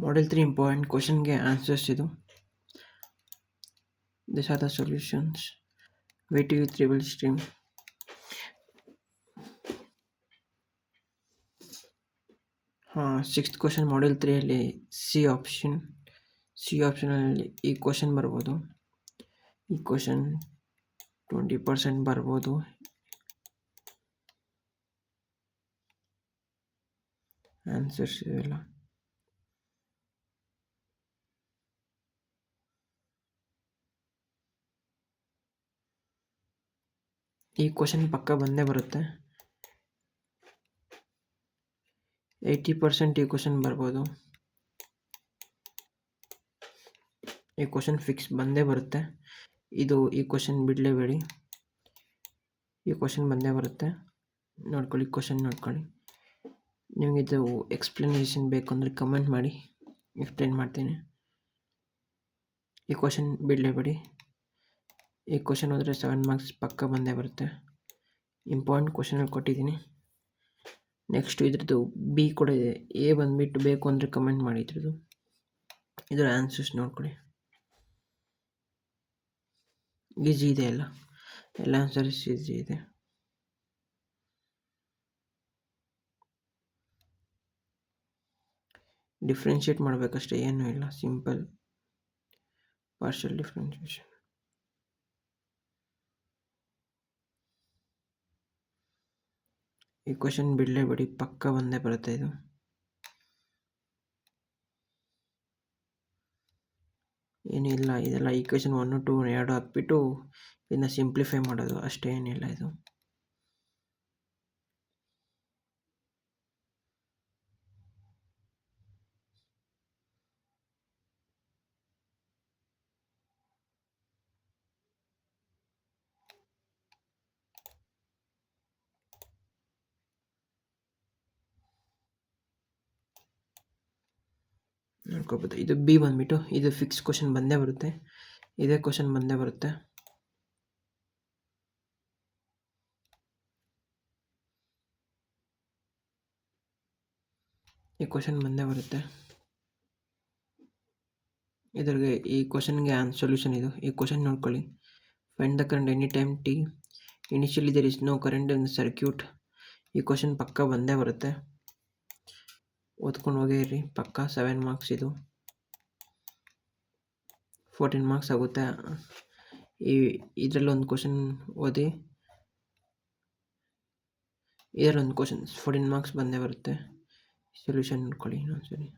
Model 3 important questionಗೆ answers ಇದು. These are the solutions. Way to use triple stream. Sixth question model 3ಅಲ್ಲಿ C ಆಪ್ಷನಲ್ಲಿ ಈ question ಬರ್ಬೋದು. ಈ ಕ್ವಶನ್ 20% ಬರ್ಬೋದು. ಆನ್ಸರ್ಸ್ ಇವೆಲ್ಲ ಈ ಕ್ವಶನ್ ಪಕ್ಕ ಬಂದೇ ಬರುತ್ತೆ. 80% ಈ ಕ್ವಶನ್ ಬರ್ಬೋದು. ಈ ಕ್ವಶನ್ ಫಿಕ್ಸ್ ಬಂದೇ ಬರುತ್ತೆ. ಈ ಕ್ವಶನ್ ಬಿಡಲೇಬೇಡಿ. ಈ ಕ್ವಶನ್ ಬಂದೇ ಬರುತ್ತೆ. ನೋಡ್ಕೊಳ್ಳಿ, ಕ್ವಶನ್ ನೋಡ್ಕೊಳ್ಳಿ. ನಿಮಗಿದು ಎಕ್ಸ್ಪ್ಲನೇಷನ್ ಬೇಕು ಅಂದರೆ ಕಮೆಂಟ್ ಮಾಡಿ, ಎಕ್ಸ್ಪ್ಲೇನ್ ಮಾಡ್ತೀನಿ. ಈ ಕ್ವಶನ್ ಬಿಡಲೇಬೇಡಿ. ಈ ಕ್ವಶನ್ ಹೋದರೆ 7 ಮಾರ್ಕ್ಸ್ ಪಕ್ಕ ಬಂದೇ ಬರುತ್ತೆ. ಇಂಪಾರ್ಟೆಂಟ್ ಕ್ವಶನಲ್ಲಿ ಕೊಟ್ಟಿದ್ದೀನಿ. ನೆಕ್ಸ್ಟ್ ಇದ್ರದ್ದು ಬಿ ಕೂಡ ಇದೆ. ಎ ಬಂದುಬಿಟ್ಟು ಬೇಕು ಅಂದರೆ ಕಮೆಂಟ್ ಮಾಡಿ. ಇದರ ಆನ್ಸರ್ಸ್ ನೋಡ್ಕೊಳ್ಳಿ. ಈಸಿ ಇದೆ, ಎಲ್ಲ ಆನ್ಸರ್ಸ್ ಈಸಿ ಇದೆ. ಡಿಫ್ರೆನ್ಷಿಯೇಟ್ ಮಾಡಬೇಕಷ್ಟೇ, ಏನೂ ಇಲ್ಲ. Simple partial differentiation. ಈ ಕ್ವಶನ್ ಬಿಡಲೇಬೇಡಿ, ಪಕ್ಕ ಬಂದೇ ಬರುತ್ತೆ. ಏನಿಲ್ಲ, ಇದೆಲ್ಲ ಈಕ್ವೇಷನ್ 1, 2, 2 ಹಾಕ್ಬಿಟ್ಟು ಇದನ್ನ ಸಿಂಪ್ಲಿಫೈ ಮಾಡೋದು ಅಷ್ಟೇ, ಏನಿಲ್ಲ ಇದು. ನೋಡ್ಕೋಬೋದು. ಇದು ಬಿ ಬಂದ್ಬಿಟ್ಟು ಇದು ಫಿಕ್ಸ್ ಕ್ವಶನ್ ಬಂದೇ ಬರುತ್ತೆ. ಇದೇ ಕ್ವಶನ್ ಬಂದೇ ಬರುತ್ತೆ. ಈ ಕ್ವಶನ್ ಬಂದೇ ಬರುತ್ತೆ. ಇದ್ರಿಗೆ ಈ ಕ್ವಶನ್ಗೆ ಸೊಲ್ಯೂಷನ್ ಇದು. ಈ ಕ್ವಶನ್ ನೋಡ್ಕೊಳ್ಳಿ. Find the current any time T. Initially there is no current in circuit. ಈ ಕ್ವಶನ್ ಪಕ್ಕ ಬಂದೇ ಬರುತ್ತೆ. ಓದ್ಕೊಂಡು ಹೋಗಿರಿ ಪಕ್ಕ. 7 ಮಾರ್ಕ್ಸ್ ಇದು. 14 ಮಾರ್ಕ್ಸ್ ಆಗುತ್ತೆ. ಇದರಲ್ಲಿ ಒಂದು ಕ್ವಶನ್ ಓದಿ. ಇದರಲ್ಲೊಂದು ಕ್ವಶನ್ 14 ಮಾರ್ಕ್ಸ್ ಬಂದೇ ಬರುತ್ತೆ. ಸೊಲ್ಯೂಷನ್ ನೋಡ್ಕೊಳ್ಳಿ ಇನ್ನೊಂದ್ಸರಿ.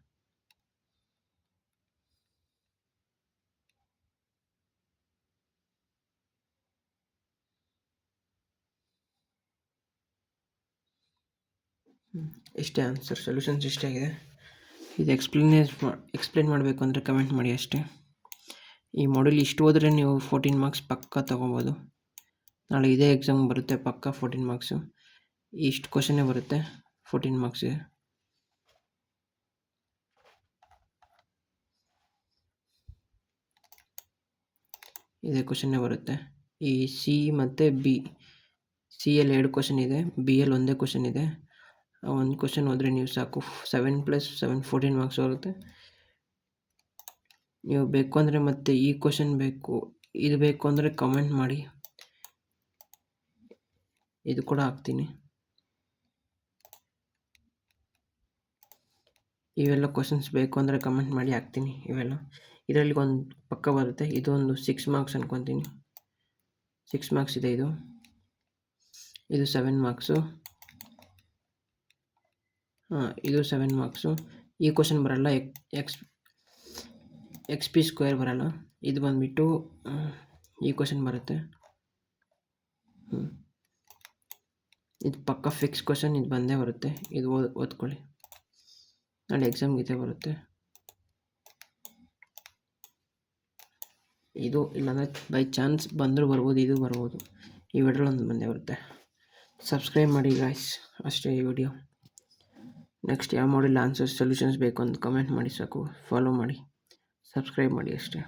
ಇಷ್ಟೇ ಆನ್ಸರ್. ಸೊಲ್ಯೂಷನ್ಸ್ ಇಷ್ಟೇ ಆಗಿದೆ. ಇದು ಎಕ್ಸ್ಪ್ಲೇನ್ ಮಾಡಬೇಕು ಅಂದರೆ ಕಮೆಂಟ್ ಮಾಡಿ ಅಷ್ಟೇ. ಈ ಮಾಡೆಲ್ ಇಷ್ಟು ಹೋದರೆ ನೀವು 14 ಮಾರ್ಕ್ಸ್ ಪಕ್ಕ ತೊಗೋಬೋದು. ನಾಳೆ ಇದೇ ಎಕ್ಸಾಮ್ ಬರುತ್ತೆ ಪಕ್ಕ 14 ಮಾರ್ಕ್ಸು. ಇಷ್ಟು ಕ್ವಶನ್ನೇ ಬರುತ್ತೆ 14 ಮಾರ್ಕ್ಸಿಗೆ. ಇದೇ ಕ್ವಶನ್ನೇ ಬರುತ್ತೆ. ಈ ಸಿ ಮತ್ತು ಬಿ, ಸಿಯಲ್ಲಿ 2 ಕ್ವಶನ್ ಇದೆ, ಬಿಯಲ್ಲಿ ಒಂದೇ ಕ್ವಶನ್ ಇದೆ. ಒಂದು ಕ್ವಶನ್ ಹೋದರೆ ನೀವು ಸಾಕು. 7 + 7 14 ಮಾರ್ಕ್ಸ್ ಬರುತ್ತೆ. ನೀವು ಬೇಕು ಅಂದರೆ ಮತ್ತೆ ಈ ಕ್ವಶನ್ ಬೇಕು, ಇದು ಬೇಕು ಅಂದರೆ ಕಮೆಂಟ್ ಮಾಡಿ, ಇದು ಕೂಡ ಹಾಕ್ತೀನಿ. ಇವೆಲ್ಲ ಕ್ವಶನ್ಸ್ ಬೇಕು ಅಂದರೆ ಕಮೆಂಟ್ ಮಾಡಿ ಹಾಕ್ತೀನಿ. ಇವೆಲ್ಲ ಇದರಲ್ಲಿ ಒಂದು ಪಕ್ಕ ಬರುತ್ತೆ. ಇದೊಂದು 6 ಮಾರ್ಕ್ಸ್ ಅನ್ಕೊತೀನಿ. 6 ಮಾರ್ಕ್ಸ್ ಇದೆ ಇದು 7 ಮಾರ್ಕ್ಸು. ಇದು 7 ಮಾರ್ಕ್ಸು. ಈ ಕ್ವಶನ್ ಬರಲ್ಲ. ಎಕ್ಸ್ ಪಿ ಸ್ಕ್ವೇರ್ ಬರಲ್ಲ. ಇದು ಬಂದುಬಿಟ್ಟು ಈ ಕ್ವಶನ್ ಬರುತ್ತೆ. ಇದು ಪಕ್ಕ ಫಿಕ್ಸ್ ಕ್ವಶನ್, ಇದು ಬಂದೇ ಬರುತ್ತೆ. ಇದು ಓದ್ಕೊಳ್ಳಿ, ನಾಳೆ ಎಕ್ಸಾಮ್ಗೆ ಇದೇ ಬರುತ್ತೆ. ಇದು ಇಲ್ಲಾಂದರೆ ಬೈ ಚಾನ್ಸ್ ಬಂದರೂ ಬರ್ಬೋದು, ಇದು ಬರ್ಬೋದು. ಈ ವಿಡಿಯೋಲಿ ಒಂದು ಬಂದೇ ಬರುತ್ತೆ. ಸಬ್ಸ್ಕ್ರೈಬ್ ಮಾಡಿ ಗಾಯ್ಸ್, ಅಷ್ಟೇ ಈ ವಿಡಿಯೋ. ನೆಕ್ಸ್ಟ್ ಯಾವ ಮಾಡೆಲ್ ಆನ್ಸರ್ಸ್ ಸೊಲ್ಯೂಷನ್ಸ್ ಬೇಕು ಅಂತ ಕಮೆಂಟ್ ಮಾಡಿ ಸಾಕು. ಫಾಲೋ ಮಾಡಿ, ಸಬ್ಸ್ಕ್ರೈಬ್ ಮಾಡಿ ಅಷ್ಟೇ.